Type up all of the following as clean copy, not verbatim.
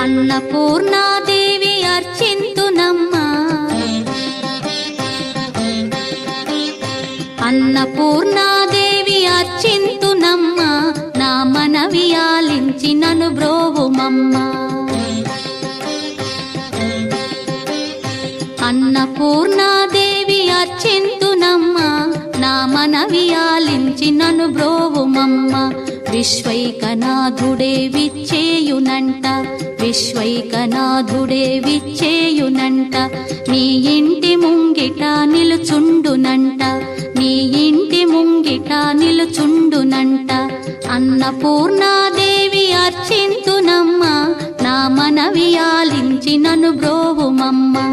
అన్నపూర్ణాదేవి అర్చింతునమ్మా, అన్నపూర్ణాదేవి అర్చింతునమ్మా, నా మనవి ఆలించి నన్ను బ్రోవుమమ్మా. అన్నపూర్ణాదేవి అర్చింతునమ్మా, నా మనవి ఆలించి నన్ను బ్రోవుమమ్మా. విశ్వైకనాథుడే విచ్చేయునంట, విశ్వైకనాథుడే విచ్చేయునంట, నీ ఇంటి ముంగిట నిలుచుండునంట, నీ ఇంటి ముంగిట నిలుచుండునంట. అన్నపూర్ణాదేవి అర్చింతునమ్మా, నా మనవి ఆలించి నన్ను బ్రోవుమమ్మా.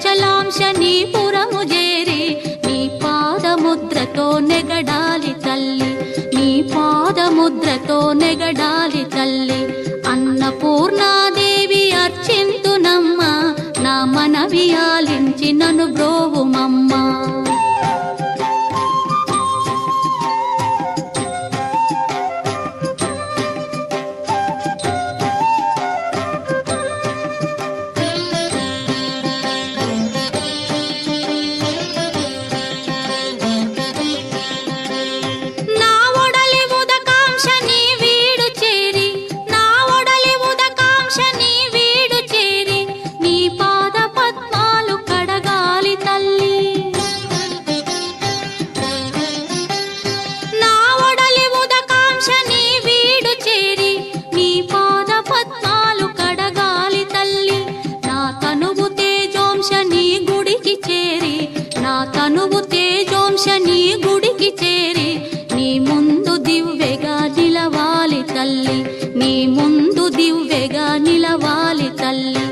అచలాంశనీపురము చేరి నీ పాదముద్రతో నెగడాలి తల్లి, నీ పాదముద్రతో నెగడాలి తల్లి. అన్నపూర్ణాదేవి అర్చింతునమ్మా, నా మనవి ఆలించి నన్ను బ్రోవుమమ్మా. తనువు తేజోంశని గుడికి చేరి నీ ముందు దివ్వెగా నిలవాలి తల్లి, నీ ముందు దివ్వెగా నిలవాలి తల్లి.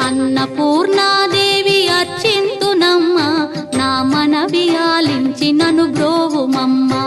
అన్నపూర్ణాదేవి అర్చింతునమ్మా, నా మనవి ఆలించి నన్ను బ్రోవుమమ్మా.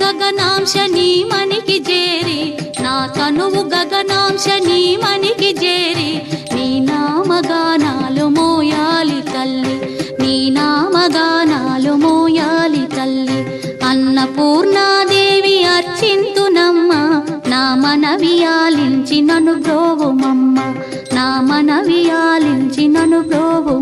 గగనాంశని మనికి చేరి, నా తనువు గగనాంశని మనికి చేరి నీ నామగానాలు మోయాలి తల్లి, నీ నామగానాలు మోయాలి తల్లి. అన్నపూర్ణాదేవి అర్చింతునమ్మా, నా మనవి ఆలించి నన్ను బ్రోవుమమ్మా, నా మనవి ఆలించి నన్ను బ్రోవు.